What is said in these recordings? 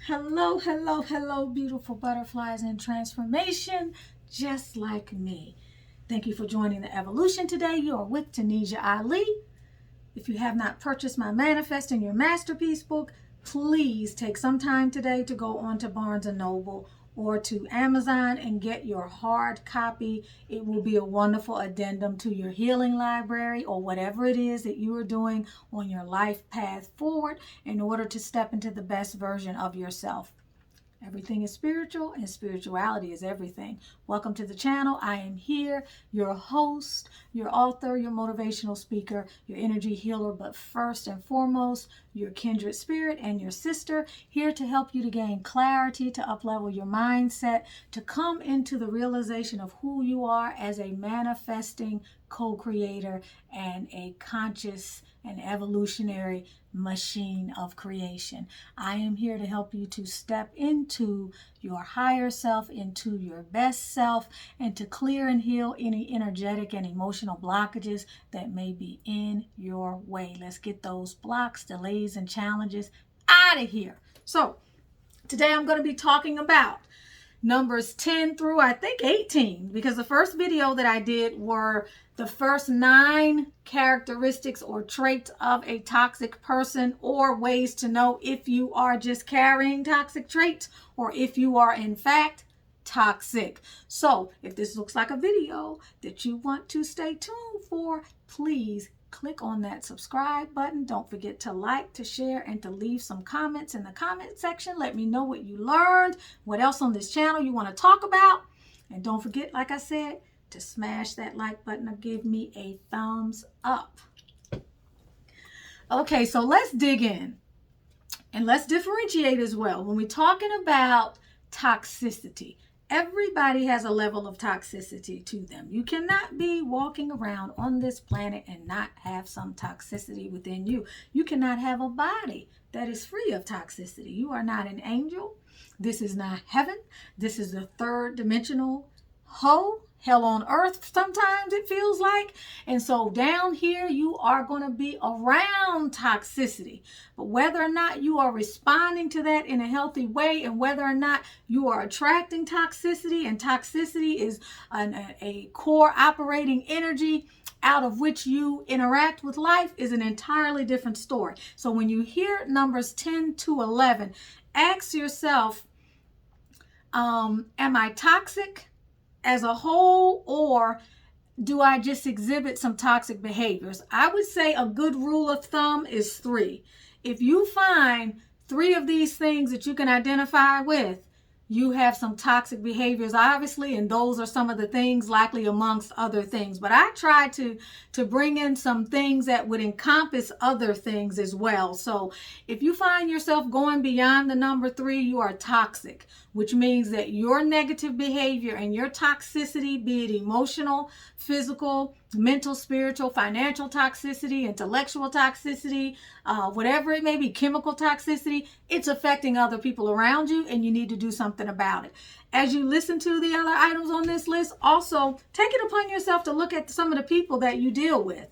Hello, hello, hello, beautiful butterflies in transformation, just like me. Thank you for joining the evolution today. You are with Tanisha Ali. If you have not purchased my Manifesting Your Masterpiece book, please take some time today to go on to Barnes & Noble or to Amazon and get your hard copy. It will be a wonderful addendum to your healing library or whatever it is that you are doing on your life path forward in order to step into the best version of yourself. Everything is spiritual and spirituality is everything. Welcome to the channel. I am here, your host, your author, your motivational speaker, your energy healer, but first and foremost, your kindred spirit and your sister, here to help you to gain clarity, to uplevel your mindset, to come into the realization of who you are as a manifesting co-creator and a conscious and evolutionary machine of creation. I am here to help you to step into your higher self, into your best self, and to clear and heal any energetic and emotional blockages that may be in your way. Let's get those blocks, delays, and challenges out of here. So today I'm going to be talking about numbers 10 through I think 18, because the first video that I did were the first 9 characteristics or traits of a toxic person, or ways to know if you are just carrying toxic traits or if you are in fact toxic. So if this looks like a video that you want to stay tuned for, please click on that subscribe button. Don't forget to like, to share, and to leave some comments in the comment section. Let me know what you learned, what else on this channel you want to talk about. And don't forget, like I said, to smash that like button or give me a thumbs up. Okay, so let's dig in and let's differentiate as well. When we're talking about toxicity, everybody has a level of toxicity to them. You cannot be walking around on this planet and not have some toxicity within you. You cannot have a body that is free of toxicity. You are not an angel. This is not heaven. This is the third dimensional hell on earth, sometimes it feels like. And so down here, you are going to be around toxicity. But whether or not you are responding to that in a healthy way, and whether or not you are attracting toxicity, and toxicity is a core operating energy out of which you interact with life, is an entirely different story. So when you hear numbers 10 to 11, ask yourself, am I toxic as a whole, or do I just exhibit some toxic behaviors? I would say a good rule of thumb is 3. If you find 3 of these things that you can identify with, you have some toxic behaviors, obviously, and those are some of the things, likely amongst other things. But I try to bring in some things that would encompass other things as well. So if you find yourself going beyond the number 3, you are toxic, which means that your negative behavior and your toxicity, be it emotional, physical, mental, spiritual, financial toxicity, intellectual toxicity, whatever it may be, chemical toxicity, it's affecting other people around you, and you need to do something about it. As you listen to the other items on this list, also take it upon yourself to look at some of the people that you deal with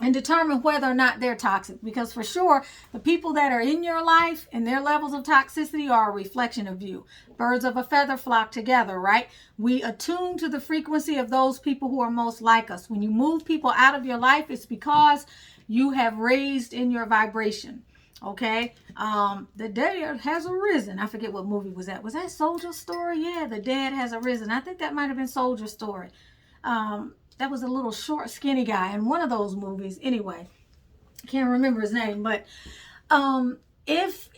and determine whether or not they're toxic, because for sure the people that are in your life and their levels of toxicity are a reflection of you. Birds of a feather flock together, right? We attune to the frequency of those people who are most like us. When you move people out of your life, it's because you have raised in your vibration. Okay, the dead has arisen. I forget what movie was that. Was that Soldier Story? Yeah, the dead has arisen. I think that might have been Soldier Story. That was a little short, skinny guy in one of those movies. Anyway, can't remember his name. But if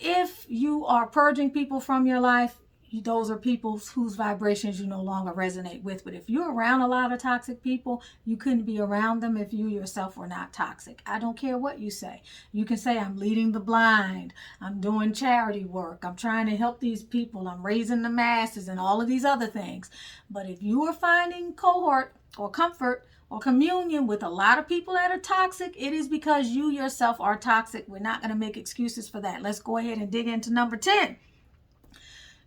you are purging people from your life, those are people whose vibrations you no longer resonate with. But if you're around a lot of toxic people, you couldn't be around them if you yourself were not toxic. I don't care what you say. You can say, I'm leading the blind, I'm doing charity work, I'm trying to help these people, I'm raising the masses, and all of these other things. But if you are finding cohort or comfort or communion with a lot of people that are toxic, it is because you yourself are toxic. We're not going to make excuses for that. Let's go ahead and dig into number 10.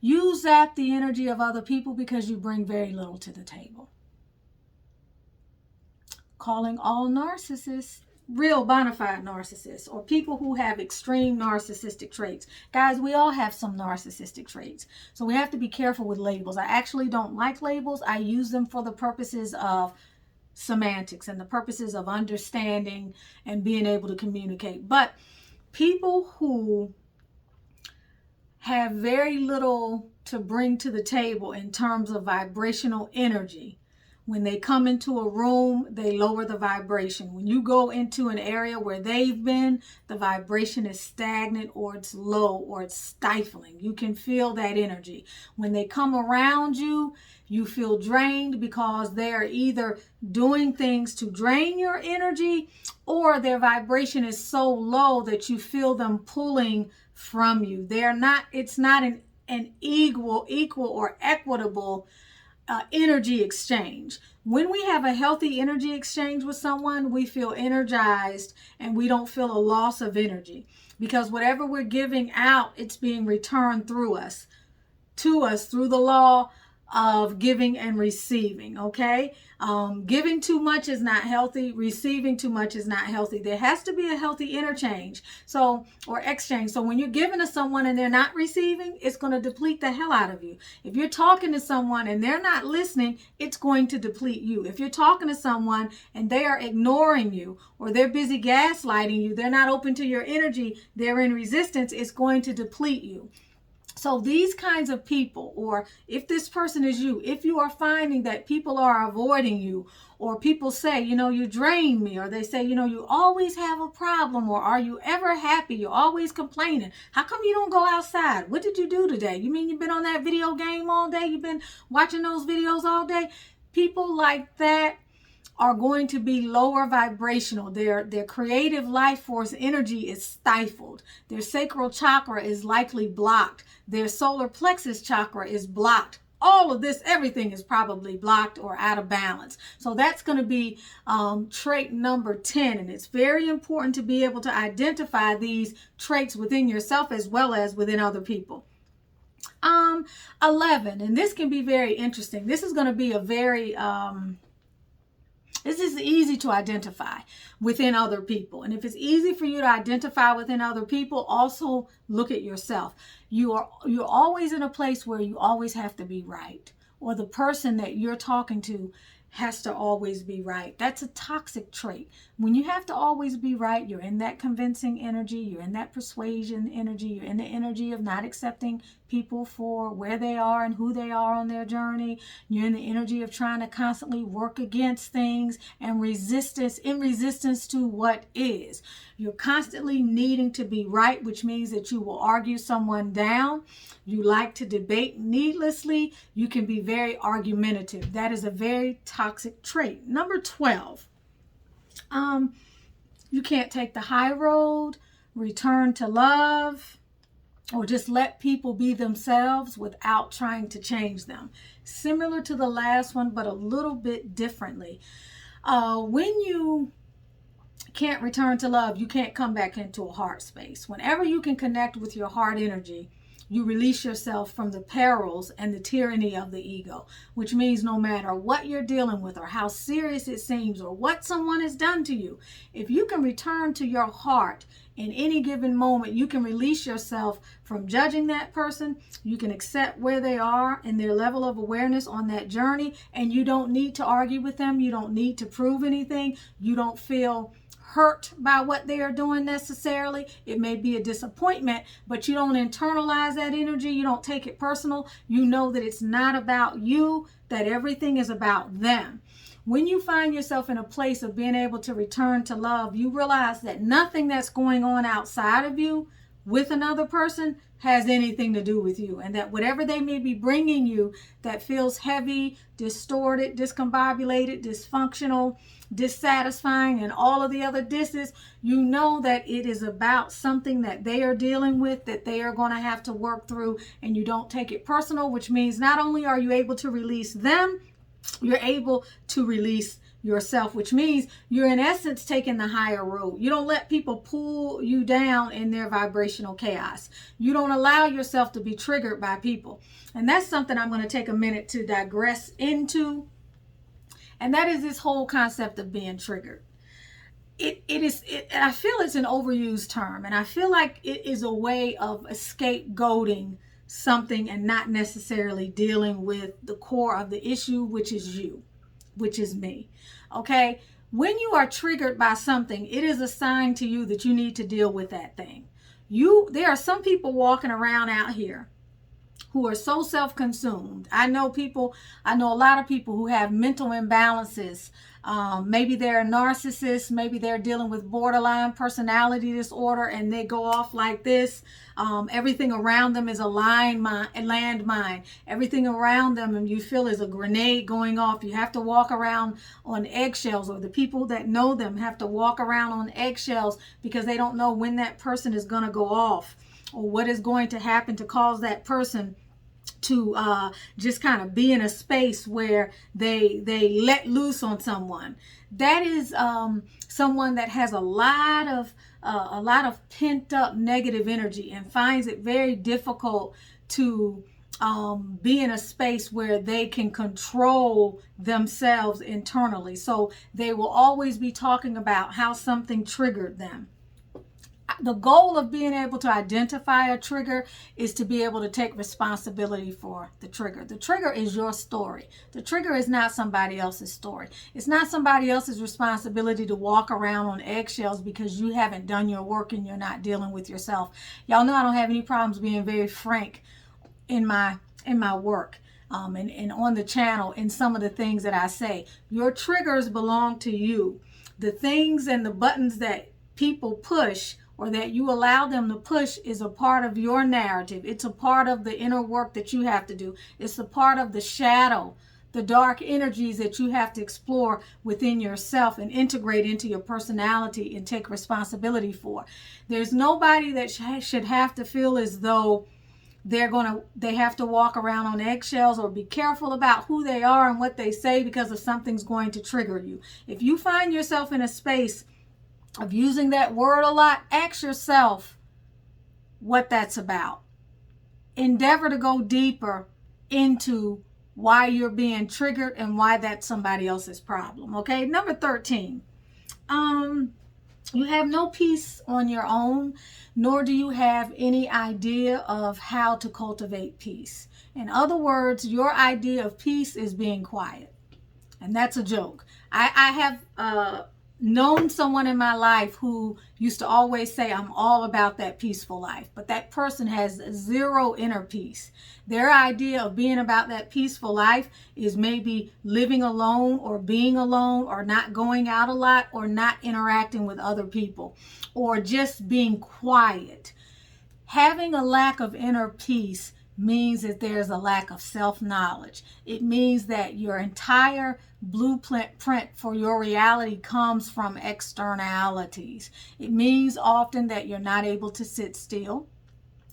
You zap the energy of other people because you bring very little to the table. Calling all narcissists real bona fide narcissists or people who have extreme narcissistic traits. Guys, we all have some narcissistic traits. So we have to be careful with labels. I actually don't like labels. I use them for the purposes of semantics and the purposes of understanding and being able to communicate. But people who have very little to bring to the table in terms of vibrational energy, when they come into a room, they lower the vibration. When you go into an area where they've been, the vibration is stagnant or it's low or it's stifling. You can feel that energy. When they come around you, you feel drained because they're either doing things to drain your energy or their vibration is so low that you feel them pulling from you. It's not an equal or equitable energy exchange. When we have a healthy energy exchange with someone, we feel energized and we don't feel a loss of energy, because whatever we're giving out, it's being returned through us, to us, through the law of giving and receiving. Okay, giving too much is not healthy. Receiving too much is not healthy. There has to be a healthy interchange, or exchange. So when you're giving to someone and they're not receiving, it's going to deplete the hell out of you. If you're talking to someone and they're not listening, it's going to deplete you. If you're talking to someone and they are ignoring you, or they're busy gaslighting you, they're not open to your energy, they're in resistance, it's going to deplete you. So these kinds of people, or if this person is you, if you are finding that people are avoiding you, or people say, you drain me, or they say, you always have a problem, or are you ever happy? You're always complaining. How come you don't go outside? What did you do today? You mean you've been on that video game all day? You've been watching those videos all day? People like that are going to be lower vibrational. Their creative life force energy is stifled. Their sacral chakra is likely blocked. Their solar plexus chakra is blocked. All of this, everything is probably blocked or out of balance. So that's going to be trait number 10. And it's very important to be able to identify these traits within yourself as well as within other people. 11, and this can be very interesting. This is going to be a very... This is easy to identify within other people. And if it's easy for you to identify within other people, also look at yourself. You're always in a place where you always have to be right, or the person that you're talking to has to always be right. That's a toxic trait. When you have to always be right, you're in that convincing energy, you're in that persuasion energy, you're in the energy of not accepting people for where they are and who they are on their journey. You're in the energy of trying to constantly work against things and in resistance to what is. You're constantly needing to be right, which means that you will argue someone down. You like to debate needlessly. You can be very argumentative. That is a very toxic trait. Number 12. You can't take the high road, return to love, or just let people be themselves without trying to change them. Similar to the last one, but a little bit differently. When you can't return to love, you can't come back into a heart space. Whenever you can connect with your heart energy, you release yourself from the perils and the tyranny of the ego, which means no matter what you're dealing with or how serious it seems or what someone has done to you, if you can return to your heart in any given moment, you can release yourself from judging that person. You can accept where they are and their level of awareness on that journey, and you don't need to argue with them. You don't need to prove anything. You don't feel hurt by what they are doing necessarily. It may be a disappointment, but you don't internalize that energy. You don't take it personal. You know that it's not about you, that everything is about them. When you find yourself in a place of being able to return to love, you realize that nothing that's going on outside of you with another person has anything to do with you, and that whatever they may be bringing you that feels heavy, distorted, discombobulated, dysfunctional, dissatisfying, and all of the other disses, you know that it is about something that they are dealing with, that they are going to have to work through, and you don't take it personal, which means not only are you able to release them, you're able to release yourself, which means you're in essence taking the higher road. You don't let people pull you down in their vibrational chaos. You don't allow yourself to be triggered by people. And that's something I'm going to take a minute to digress into. And that is this whole concept of being triggered. I feel it's an overused term, and I feel like it is a way of scapegoating something and not necessarily dealing with the core of the issue, which is you, which is me. Okay? When you are triggered by something, it is a sign to you that you need to deal with that thing. There are some people walking around out here who are so self-consumed. I know a lot of people who have mental imbalances. Maybe they're narcissists, maybe they're dealing with borderline personality disorder, and they go off like this. Everything around them is a landmine. Everything around them, and you feel, is a grenade going off. You have to walk around on eggshells, or the people that know them have to walk around on eggshells because they don't know when that person is going to go off, or what is going to happen to cause that person to just kind of be in a space where they let loose on someone. That is someone that has a lot of pent up negative energy and finds it very difficult to be in a space where they can control themselves internally. So they will always be talking about how something triggered them. The goal of being able to identify a trigger is to be able to take responsibility for the trigger. The trigger is your story. The trigger is not somebody else's story. It's not somebody else's responsibility to walk around on eggshells because you haven't done your work and you're not dealing with yourself. Y'all know I don't have any problems being very frank in my work. And on the channel, in some of the things that I say. Your triggers belong to you. The things and the buttons that people push, or that you allow them to push, is a part of your narrative. It's a part of the inner work that you have to do. It's a part of the shadow, the dark energies that you have to explore within yourself and integrate into your personality and take responsibility for. There's nobody that should have to feel as though they have to walk around on eggshells or be careful about who they are and what they say because of something's going to trigger you. If you find yourself in a space of using that word a lot, ask yourself what that's about. Endeavor to go deeper into why you're being triggered and why that's somebody else's problem. Okay, number 13. You have no peace on your own, nor do you have any idea of how to cultivate peace. In other words, your idea of peace is being quiet. And that's a joke. I have known someone in my life who used to always say, I'm all about that peaceful life. But that person has zero inner peace. Their idea of being about that peaceful life is maybe living alone or being alone or not going out a lot or not interacting with other people or just being quiet. Having a lack of inner peace means that there's a lack of self-knowledge. It means that your entire blueprint for your reality comes from externalities. It means often that you're not able to sit still.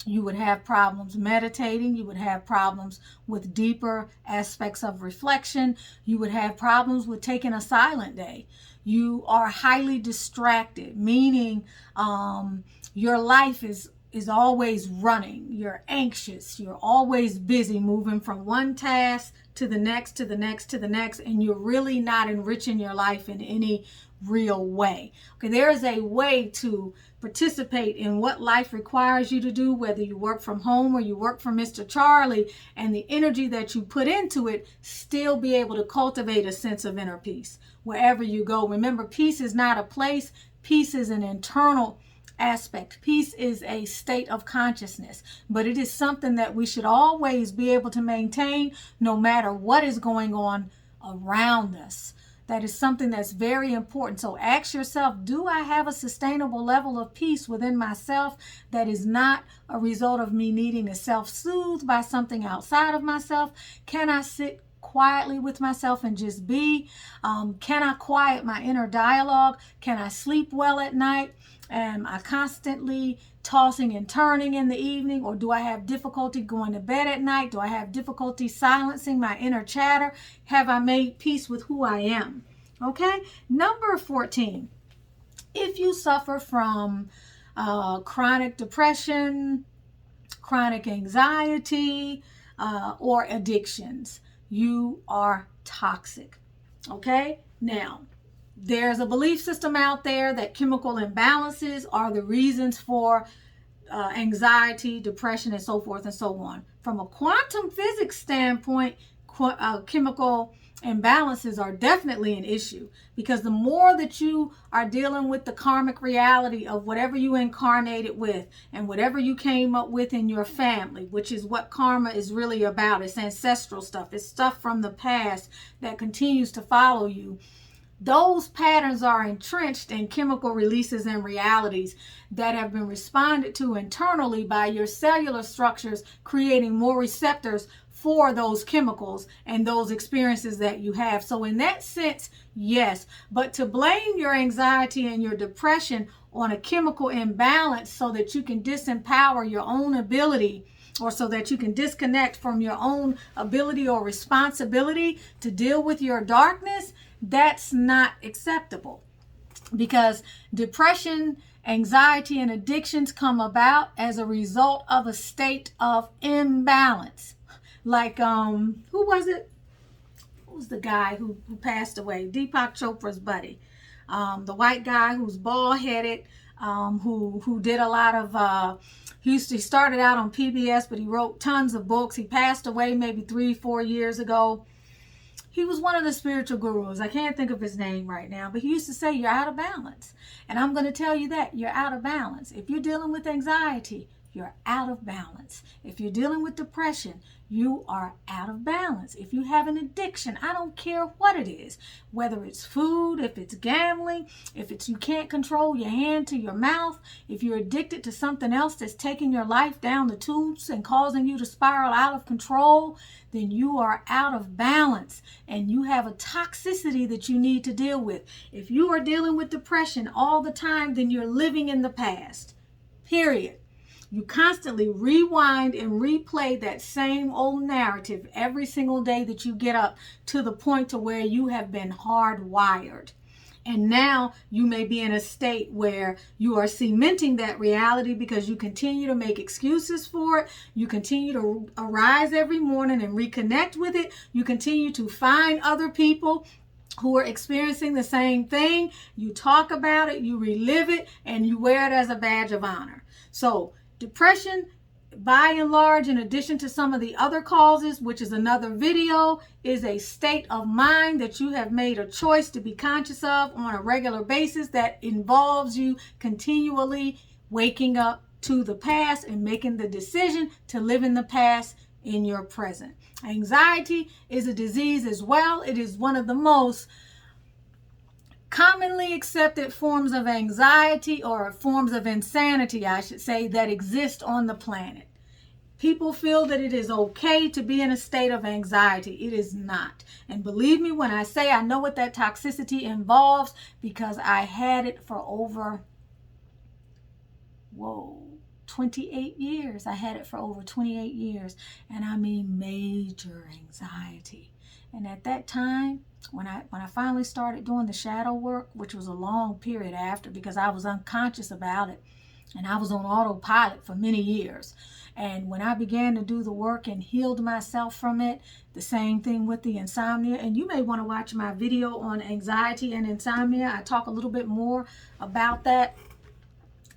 You would have problems meditating. You would have problems with deeper aspects of reflection. You would have problems with taking a silent day. You are highly distracted, meaning your life is always running. You're anxious. You're always busy, moving from one task to the next, to the next, to the next, and you're really not enriching your life in any real way. Okay, there is a way to participate in what life requires you to do, whether you work from home or you work for Mr. Charlie, and the energy that you put into it, still be able to cultivate a sense of inner peace wherever you go. Remember, peace is not a place. Peace is an internal aspect. Peace is a state of consciousness, but it is something that we should always be able to maintain no matter what is going on around us. That is something that's very important. So ask yourself, do I have a sustainable level of peace within myself that is not a result of me needing to self-soothe by something outside of myself? Can I sit quietly with myself and just be? Can I quiet my inner dialogue? Can I sleep well at night? Am I constantly tossing and turning in the evening, or do I have difficulty going to bed at night? Do I have difficulty silencing my inner chatter? Have I made peace with who I am? Okay, number 14. If you suffer from chronic depression, chronic anxiety, or addictions, you are toxic. Okay, now There's a belief system out there that chemical imbalances are the reasons for anxiety, depression, and so forth and so on. From a quantum physics standpoint, chemical imbalances are definitely an issue, because the more that you are dealing with the karmic reality of whatever you incarnated with and whatever you came up with in your family, which is what karma is really about. It's ancestral stuff. It's stuff from the past that continues to follow you. Those patterns are entrenched in chemical releases and realities that have been responded to internally by your cellular structures, creating more receptors for those chemicals and those experiences that you have. So in that sense, yes. But to blame your anxiety and your depression on a chemical imbalance so that you can disempower your own ability, or so that you can disconnect from your own ability or responsibility to deal with your darkness, that's not acceptable. Because depression, anxiety, and addictions come about as a result of a state of imbalance. Like, who was it? Who was the guy who passed away? Deepak Chopra's buddy. The white guy who's bald-headed, who did a lot of, he started out on PBS, but he wrote tons of books. He passed away maybe 3-4 years ago. He was one of the spiritual gurus. I can't think of his name right now, but he used to say, you're out of balance. And I'm going to tell you that you're out of balance. If you're dealing with anxiety, you're out of balance. If you're dealing with depression, you are out of balance. If you have an addiction, I don't care what it is, whether it's food, if it's gambling, if it's you can't control your hand to your mouth, if you're addicted to something else that's taking your life down the tubes and causing you to spiral out of control, then you are out of balance and you have a toxicity that you need to deal with. If you are dealing with depression all the time, then you're living in the past, period. You constantly rewind and replay that same old narrative every single day that you get up, to the point to where you have been hardwired. And now you may be in a state where you are cementing that reality because you continue to make excuses for it. You continue to arise every morning and reconnect with it. You continue to find other people who are experiencing the same thing. You talk about it, you relive it, and you wear it as a badge of honor. So depression, by and large, in addition to some of the other causes, which is another video, is a state of mind that you have made a choice to be conscious of on a regular basis that involves you continually waking up to the past and making the decision to live in the past in your present. Anxiety is a disease as well. It is one of the most commonly accepted forms of anxiety, or forms of insanity, I should say, that exist on the planet. People feel that it is okay to be in a state of anxiety. It is not. And believe me when I say I know what that toxicity involves, because I had it for over, 28 years. I had it for over 28 years. And I mean major anxiety. And at that time, when I finally started doing the shadow work, which was a long period after, because I was unconscious about it and I was on autopilot for many years. And when I began to do the work and healed myself from it, the same thing with the insomnia. And you may want to watch my video on anxiety and insomnia. I talk a little bit more about that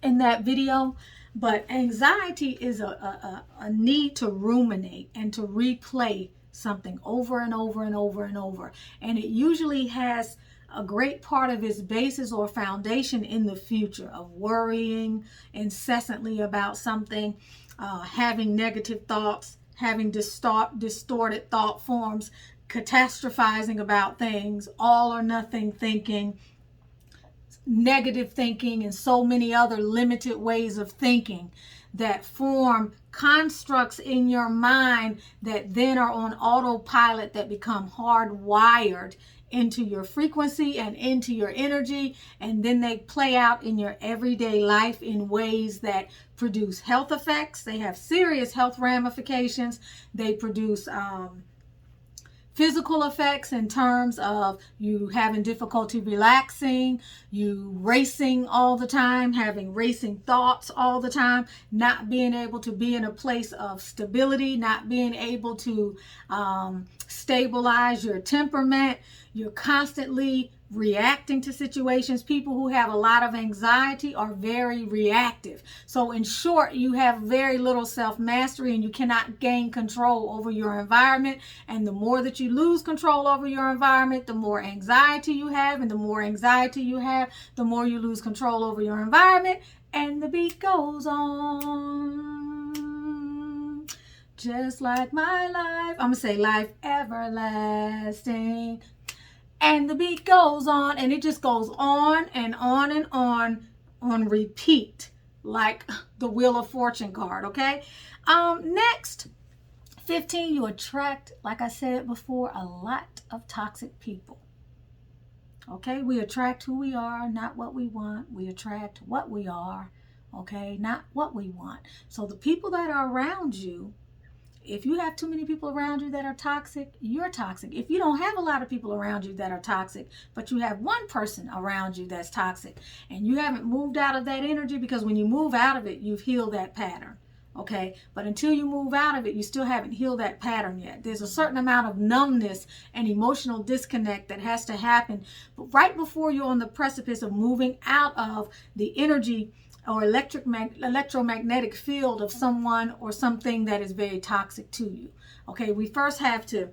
in that video. But anxiety is a need to ruminate and to replay something over and over and over and over. And it usually has a great part of its basis or foundation in the future, of worrying incessantly about something, having negative thoughts, having distorted thought forms, catastrophizing about things, all or nothing thinking, negative thinking, and so many other limited ways of thinking that form constructs in your mind that then are on autopilot, that become hardwired into your frequency and into your energy, and then they play out in your everyday life in ways that produce health effects. They have serious health ramifications. They produce physical effects in terms of you having difficulty relaxing, you racing all the time, having racing thoughts all the time, not being able to be in a place of stability, not being able to stabilize your temperament. You're constantly reacting to situations. People who have a lot of anxiety are very reactive. So in short, you have very little self-mastery and you cannot gain control over your environment. And the more that you lose control over your environment, the more anxiety you have. And the more anxiety you have, the more you lose control over your environment. And the beat goes on. Just like my life. I'm going to say life everlasting. And the beat goes on, and it just goes on and on and on repeat, like the Wheel of Fortune card, okay? Next, 15, you attract, like I said before, a lot of toxic people. Okay, we attract who we are, not what we want. We attract what we are, okay, not what we want. So the people that are around you, if you have too many people around you that are toxic, you're toxic. If you don't have a lot of people around you that are toxic, but you have one person around you that's toxic, and you haven't moved out of that energy, because when you move out of it, you've healed that pattern. Okay, but until you move out of it, you still haven't healed that pattern yet. There's a certain amount of numbness and emotional disconnect that has to happen right before you're on the precipice of moving out of the energy or electromagnetic field of someone or something that is very toxic to you. Okay, we first have to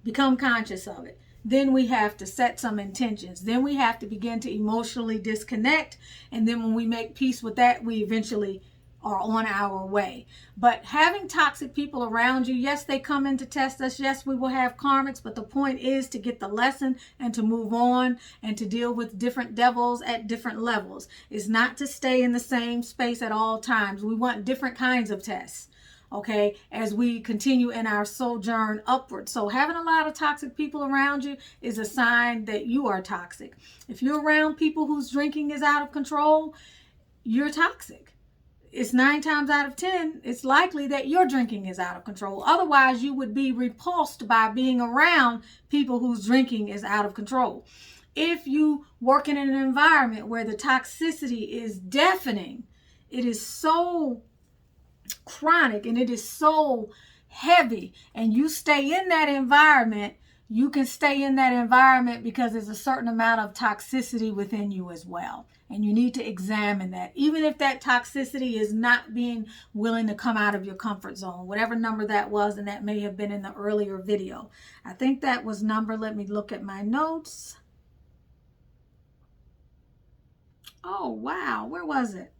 become conscious of it. Then we have to set some intentions. Then we have to begin to emotionally disconnect. And then when we make peace with that, we eventually are on our way. But having toxic people around you, yes, they come in to test us. Yes, we will have karmics, but the point is to get the lesson and to move on and to deal with different devils at different levels. It's not to stay in the same space at all times. We want different kinds of tests, okay, as we continue in our sojourn upward. So having a lot of toxic people around you is a sign that you are toxic. If you're around people whose drinking is out of control, you're toxic. It's 9 times out of 10, it's likely that your drinking is out of control. Otherwise, you would be repulsed by being around people whose drinking is out of control. If you work in an environment where the toxicity is deafening, it is so chronic and it is so heavy, and you stay in that environment, you can stay in that environment because there's a certain amount of toxicity within you as well. And you need to examine that. Even if that toxicity is not being willing to come out of your comfort zone, whatever number that was, and that may have been in the earlier video. I think that was number, let me look at my notes. Oh, wow. Where was it?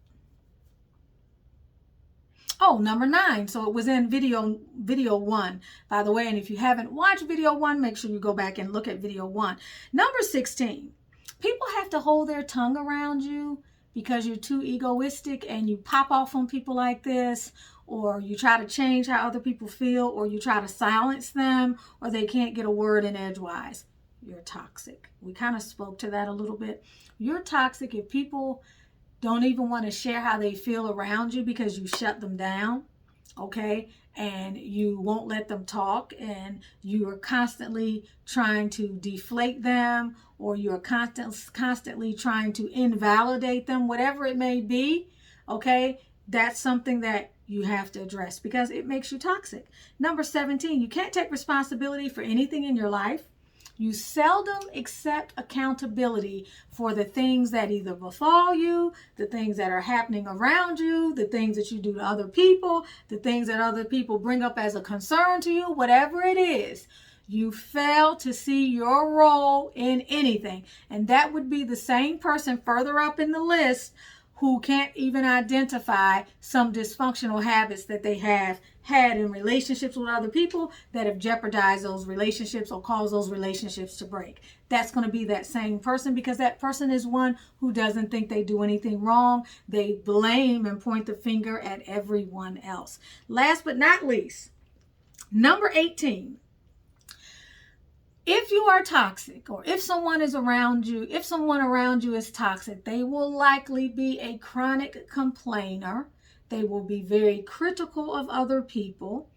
Oh, number 9. So it was in video 1, by the way. And if you haven't watched video 1, make sure you go back and look at video 1. Number 16. People have to hold their tongue around you because you're too egoistic and you pop off on people like this, or you try to change how other people feel, or you try to silence them, or they can't get a word in edgewise. You're toxic. We kind of spoke to that a little bit. You're toxic if people don't even want to share how they feel around you because you shut them down, okay? And you won't let them talk, and you are constantly trying to deflate them, or you're constantly trying to invalidate them, whatever it may be, okay? That's something that you have to address because it makes you toxic. Number 17, you can't take responsibility for anything in your life. You seldom accept accountability for the things that either befall you, the things that are happening around you, the things that you do to other people, the things that other people bring up as a concern to you, whatever it is. You fail to see your role in anything. And that would be the same person further up in the list who can't even identify some dysfunctional habits that they have had in relationships with other people that have jeopardized those relationships or caused those relationships to break. That's going to be that same person, because that person is one who doesn't think they do anything wrong. They blame and point the finger at everyone else. Last but not least, number 18. If you are toxic, or if someone is around you, if someone around you is toxic, they will likely be a chronic complainer. They will be very critical of other people.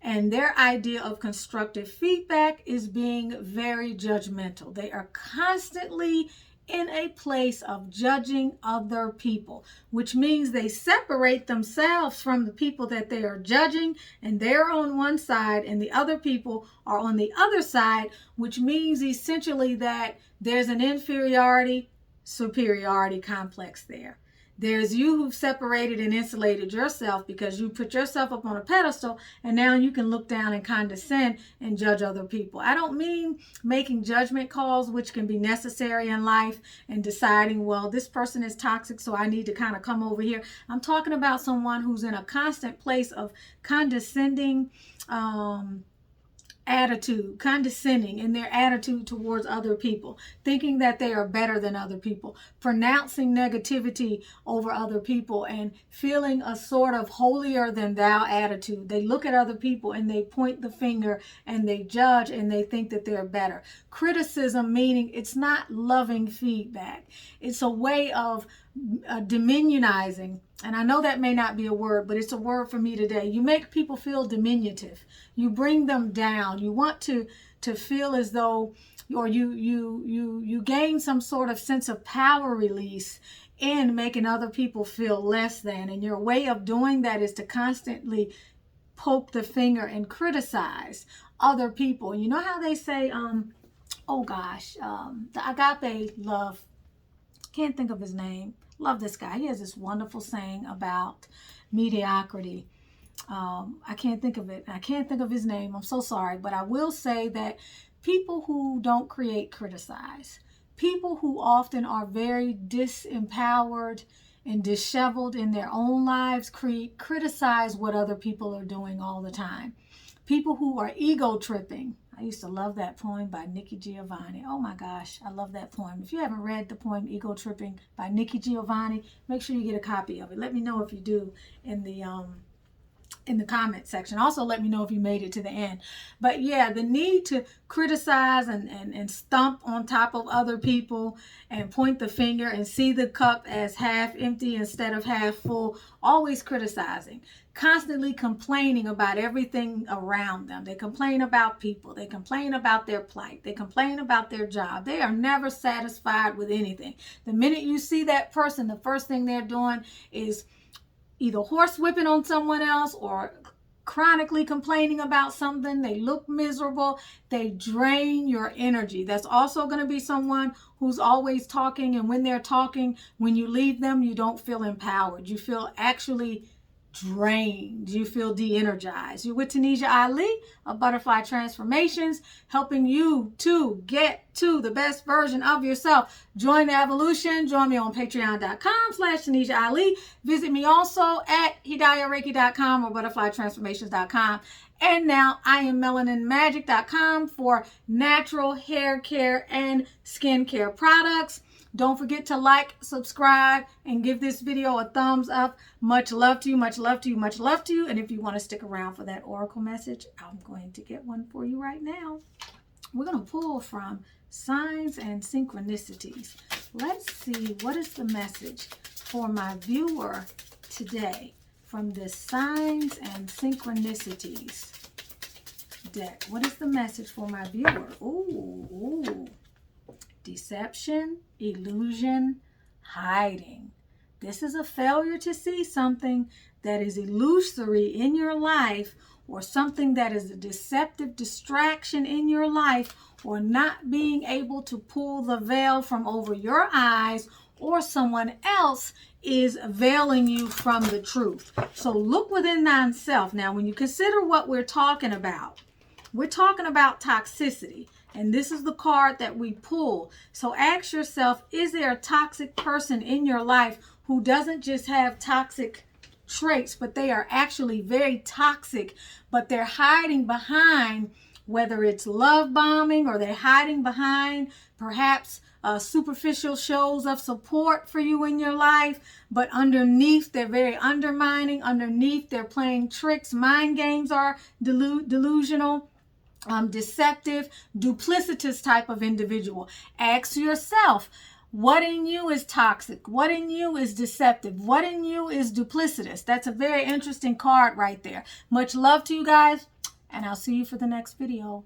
And their idea of constructive feedback is being very judgmental. They are constantly in a place of judging other people, which means they separate themselves from the people that they are judging, and they're on one side and the other people are on the other side, which means essentially that there's an inferiority superiority complex there. There's you who've separated and insulated yourself because you put yourself up on a pedestal, and now you can look down and condescend and judge other people. I don't mean making judgment calls, which can be necessary in life, and deciding, well, this person is toxic, so I need to kind of come over here. I'm talking about someone who's in a constant place of condescending attitude, condescending in their attitude towards other people, thinking that they are better than other people, pronouncing negativity over other people, and feeling a sort of holier than thou attitude. They look at other people and they point the finger and they judge and they think that they're better. Criticism, meaning it's not loving feedback. It's a way of diminionizing. And I know that may not be a word, but it's a word for me today. You make people feel diminutive. You bring them down. You want to feel as though, or you gain some sort of sense of power release in making other people feel less than. And your way of doing that is to constantly poke the finger and criticize other people. You know how they say, the agape love, can't think of his name. Love this guy. He has this wonderful saying about mediocrity. I can't think of it. I can't think of his name. I'm so sorry. But I will say that people who don't create criticize. People who often are very disempowered and disheveled in their own lives criticize what other people are doing all the time. People who are ego tripping. I used to love that poem by Nikki Giovanni. Oh my gosh, I love that poem. If you haven't read the poem Ego Tripping by Nikki Giovanni, make sure you get a copy of it. Let me know if you do in the comment section. Also, let me know if you made it to the end. But yeah, the need to criticize and stomp on top of other people and point the finger and see the cup as half empty instead of half full, always criticizing, constantly complaining about everything around them. They complain about people. They complain about their plight. They complain about their job. They are never satisfied with anything. The minute you see that person, the first thing they're doing is either horsewhipping on someone else or chronically complaining about something. They look miserable. They drain your energy. That's also going to be someone who's always talking, and when they're talking, when you leave them, you don't feel empowered. You feel actually drained. You feel de-energized. You're with Tanisha Ali of Butterfly Transformations, helping you to get to the best version of yourself. Join the evolution. Join me on patreon.com/Tanisha Ali. Visit me also at hidayareiki.com or butterflytransformations.com. And now I am melaninmagic.com for natural hair care and skincare products. Don't forget to like, subscribe, and give this video a thumbs up. Much love to you, much love to you, much love to you. And if you want to stick around for that oracle message, I'm going to get one for you right now. We're going to pull from Signs and Synchronicities. Let's see, what is the message for my viewer today from the Signs and Synchronicities deck? What is the message for my viewer? Ooh. Deception, illusion, hiding. This is a failure to see something that is illusory in your life, or something that is a deceptive distraction in your life, or not being able to pull the veil from over your eyes, or someone else is veiling you from the truth. So look within thyself. Now, when you consider what we're talking about toxicity. And this is the card that we pull. So ask yourself, is there a toxic person in your life who doesn't just have toxic traits, but they are actually very toxic, but they're hiding behind, whether it's love bombing, or they're hiding behind perhaps superficial shows of support for you in your life, but underneath they're very undermining. Underneath they're playing tricks. Mind games are delusional. Deceptive, duplicitous type of individual. Ask yourself, what in you is toxic? What in you is deceptive? What in you is duplicitous? That's a very interesting card right there. Much love to you guys, and I'll see you for the next video.